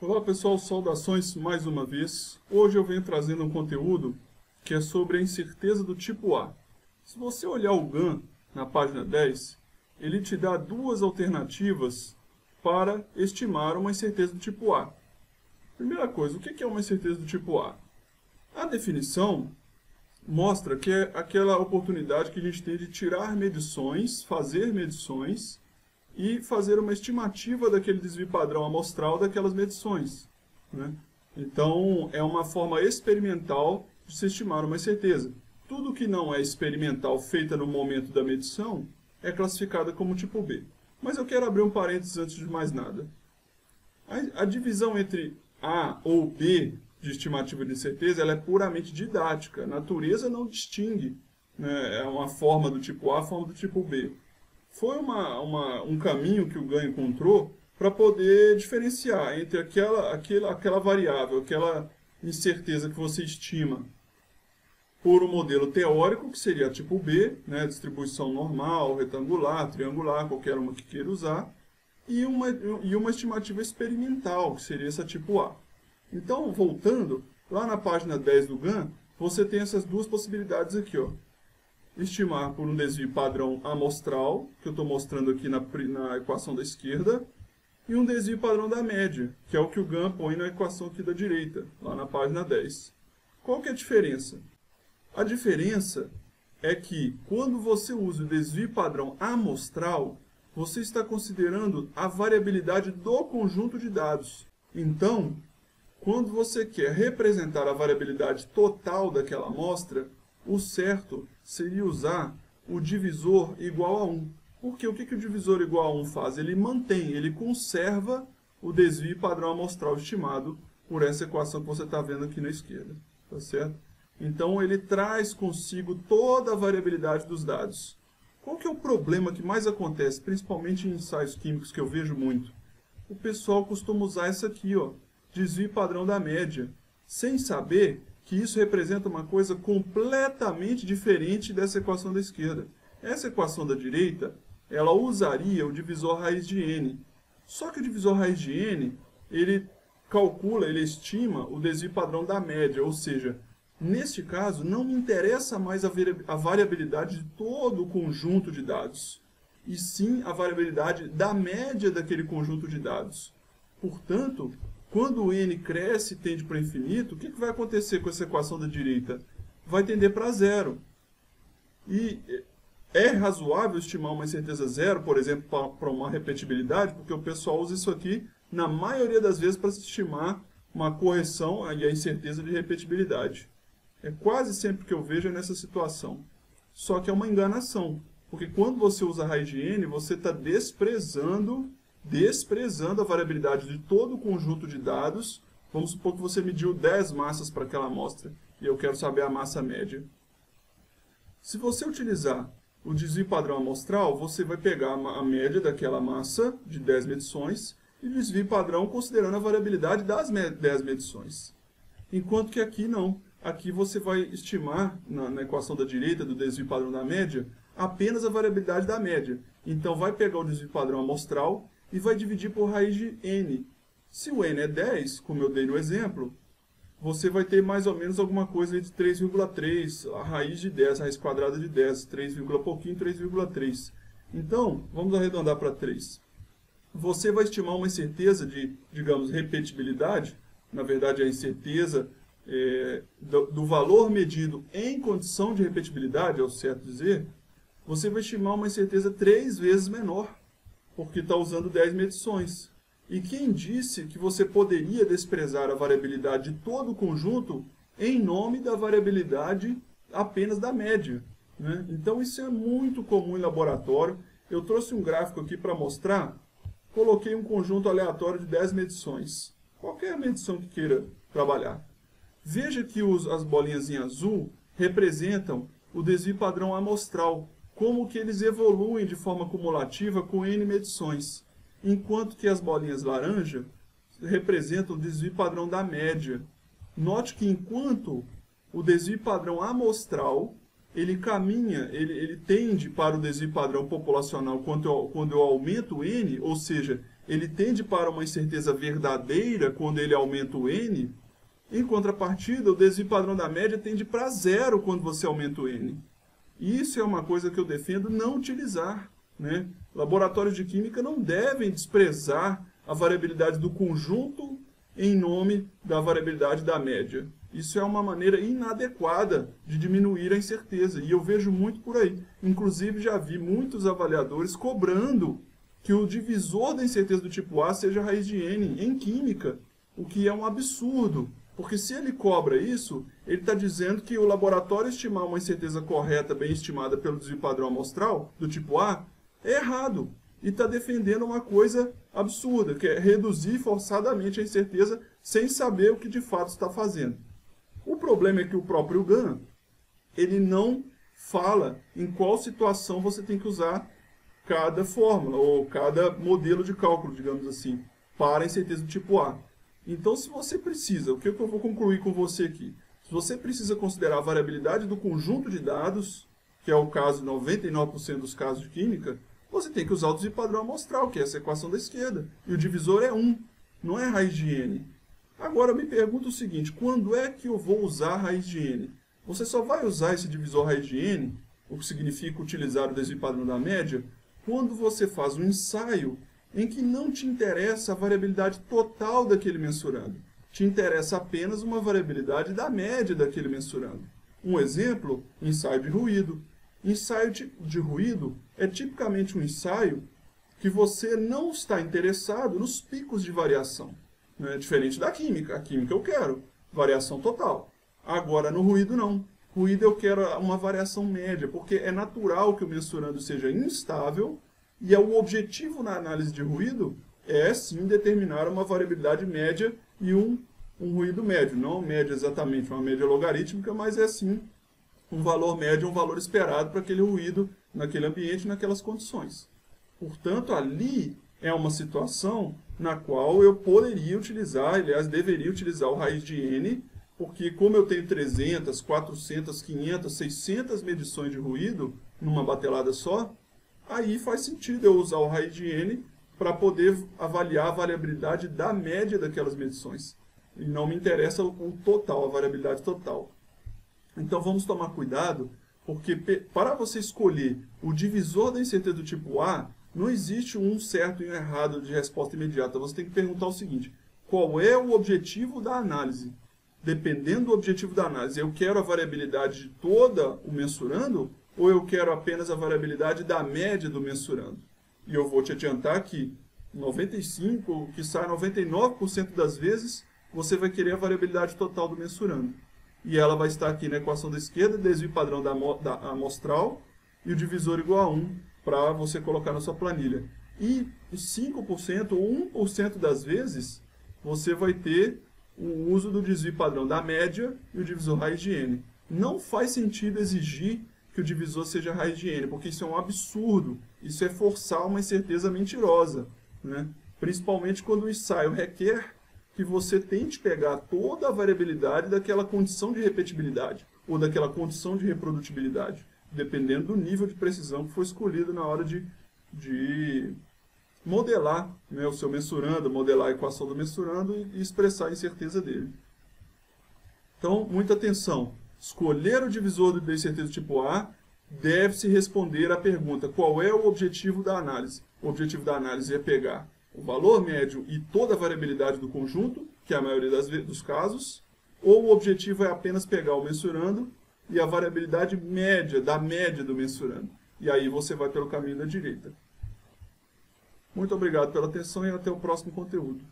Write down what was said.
Olá pessoal, saudações mais uma vez. Hoje eu venho trazendo um conteúdo que é sobre a incerteza do tipo A. Se você olhar o GAN na página 10, ele te dá duas alternativas para estimar uma incerteza do tipo A. Primeira coisa, o que é uma incerteza do tipo A? A definição mostra que é aquela oportunidade que a gente tem de tirar medições, fazer medições e fazer uma estimativa daquele desvio padrão amostral daquelas medições, né? Então, é uma forma experimental de se estimar uma incerteza. Tudo que não é experimental feita no momento da medição é classificada como tipo B. Mas eu quero abrir um parênteses antes de mais nada. A divisão entre A ou B de estimativa de incerteza ela é puramente didática. A natureza não distingue, né, uma forma do tipo A, a forma do tipo B. Foi um caminho que o GAN encontrou para poder diferenciar entre aquela variável, aquela incerteza que você estima por um modelo teórico, que seria tipo B, né, distribuição normal, retangular, triangular, qualquer uma que queira usar, e uma estimativa experimental, que seria essa tipo A. Então, voltando, lá na página 10 do GAN, você tem essas duas possibilidades aqui, ó. Estimar por um desvio padrão amostral, que eu estou mostrando aqui na equação da esquerda, e um desvio padrão da média, que é o que o GAN põe na equação aqui da direita, lá na página 10. Qual que é a diferença? A diferença é que, quando você usa o desvio padrão amostral, você está considerando a variabilidade do conjunto de dados. Então, quando você quer representar a variabilidade total daquela amostra, o certo seria usar o divisor igual a 1. Porque o que o divisor igual a 1 faz? Ele mantém, ele conserva o desvio padrão amostral estimado por essa equação que você está vendo aqui na esquerda. Tá certo? Então ele traz consigo toda a variabilidade dos dados. Qual que é o problema que mais acontece, principalmente em ensaios químicos que eu vejo muito? O pessoal costuma usar essa aqui, ó, desvio padrão da média, sem saber que isso representa uma coisa completamente diferente dessa equação da esquerda. Essa equação da direita, ela usaria o divisor raiz de n. Só que o divisor raiz de n, ele calcula, ele estima o desvio padrão da média, ou seja, neste caso, não me interessa mais a variabilidade de todo o conjunto de dados, e sim a variabilidade da média daquele conjunto de dados. Portanto, quando o n cresce e tende para o infinito, o que vai acontecer com essa equação da direita? Vai tender para zero. E é razoável estimar uma incerteza zero, por exemplo, para uma repetibilidade, porque o pessoal usa isso aqui, na maioria das vezes, para se estimar uma correção e a incerteza de repetibilidade. É quase sempre que eu vejo nessa situação. Só que é uma enganação, porque quando você usa a raiz de n, você está desprezando a variabilidade de todo o conjunto de dados. Vamos supor que você mediu 10 massas para aquela amostra, e eu quero saber a massa média. Se você utilizar o desvio padrão amostral, você vai pegar a média daquela massa de 10 medições e o desvio padrão considerando a variabilidade das 10 medições. Enquanto que aqui não. Aqui você vai estimar, na equação da direita do desvio padrão da média, apenas a variabilidade da média. Então vai pegar o desvio padrão amostral e vai dividir por raiz de n. Se o n é 10, como eu dei no exemplo, você vai ter mais ou menos alguma coisa de 3,3, a raiz de 10, a raiz quadrada de 10, 3, pouquinho, 3,3. Então, vamos arredondar para 3. Você vai estimar uma incerteza de, digamos, repetibilidade, na verdade a incerteza do valor medido em condição de repetibilidade, é o certo dizer, você vai estimar uma incerteza 3 vezes menor, porque está usando 10 medições. E quem disse que você poderia desprezar a variabilidade de todo o conjunto em nome da variabilidade apenas da média, né? Então isso é muito comum em laboratório. Eu trouxe um gráfico aqui para mostrar. Coloquei um conjunto aleatório de 10 medições. Qualquer medição que queira trabalhar. Veja que as bolinhas em azul representam o desvio padrão amostral, como que eles evoluem de forma cumulativa com n medições, enquanto que as bolinhas laranja representam o desvio padrão da média. Note que enquanto o desvio padrão amostral, ele caminha, ele tende para o desvio padrão populacional quando eu aumento n, ou seja, ele tende para uma incerteza verdadeira quando ele aumenta o n. Em contrapartida, o desvio padrão da média tende para zero quando você aumenta o n. Isso é uma coisa que eu defendo não utilizar, né? Laboratórios de química não devem desprezar a variabilidade do conjunto em nome da variabilidade da média. Isso é uma maneira inadequada de diminuir a incerteza, e eu vejo muito por aí. Inclusive, já vi muitos avaliadores cobrando que o divisor da incerteza do tipo A seja a raiz de n em química, o que é um absurdo. Porque se ele cobra isso, ele está dizendo que o laboratório estimar uma incerteza correta, bem estimada pelo desvio padrão amostral, do tipo A, é errado. E está defendendo uma coisa absurda, que é reduzir forçadamente a incerteza sem saber o que de fato está fazendo. O problema é que o próprio GAN, ele não fala em qual situação você tem que usar cada fórmula, ou cada modelo de cálculo, digamos assim, para a incerteza do tipo A. Então, se você precisa, o que eu vou concluir com você aqui? Se você precisa considerar a variabilidade do conjunto de dados, que é o caso de 99% dos casos de química, você tem que usar o desvio padrão amostral, que é essa equação da esquerda. E o divisor é 1, não é raiz de n. Agora, eu me pergunto o seguinte, quando é que eu vou usar a raiz de n? Você só vai usar esse divisor raiz de n, o que significa utilizar o desvio padrão da média, quando você faz um ensaio em que não te interessa a variabilidade total daquele mensurando. Te interessa apenas uma variabilidade da média daquele mensurando. Um exemplo, ensaio de ruído. Ensaio de ruído é tipicamente um ensaio que você não está interessado nos picos de variação. Né? Diferente da química. A química eu quero variação total. Agora, no ruído, não. Ruído eu quero uma variação média, porque é natural que o mensurando seja instável. E o objetivo na análise de ruído é, sim, determinar uma variabilidade média e um ruído médio. Não média exatamente, uma média logarítmica, mas é, sim, um valor médio, um valor esperado para aquele ruído, naquele ambiente, naquelas condições. Portanto, ali é uma situação na qual eu poderia utilizar, aliás, deveria utilizar o raiz de n, porque como eu tenho 300, 400, 500, 600 medições de ruído numa batelada só, aí faz sentido eu usar o raiz de n para poder avaliar a variabilidade da média daquelas medições. E não me interessa o total, a variabilidade total. Então vamos tomar cuidado, porque para você escolher o divisor da incerteza do tipo A, não existe um certo e um errado de resposta imediata. Você tem que perguntar o seguinte, qual é o objetivo da análise? Dependendo do objetivo da análise, eu quero a variabilidade de toda o mensurando, ou eu quero apenas a variabilidade da média do mensurando? E eu vou te adiantar que 95%, que sai 99% das vezes, você vai querer a variabilidade total do mensurando. E ela vai estar aqui na equação da esquerda, desvio padrão da amostral, e o divisor igual a 1, para você colocar na sua planilha. E 5% ou 1% das vezes, você vai ter o uso do desvio padrão da média e o divisor raiz de n. Não faz sentido exigir que o divisor seja raiz de n, porque isso é um absurdo. Isso é forçar uma incerteza mentirosa, né? Principalmente quando o ensaio requer que você tente pegar toda a variabilidade daquela condição de repetibilidade ou daquela condição de reprodutibilidade, dependendo do nível de precisão que foi escolhido na hora de modelar, né, o seu mensurando, modelar a equação do mensurando e expressar a incerteza dele. Então, muita atenção. Escolher o divisor da incerteza tipo A deve-se responder à pergunta qual é o objetivo da análise. O objetivo da análise é pegar o valor médio e toda a variabilidade do conjunto, que é a maioria dos casos, ou o objetivo é apenas pegar o mensurando e a variabilidade média, da média do mensurando. E aí você vai pelo caminho da direita. Muito obrigado pela atenção e até o próximo conteúdo.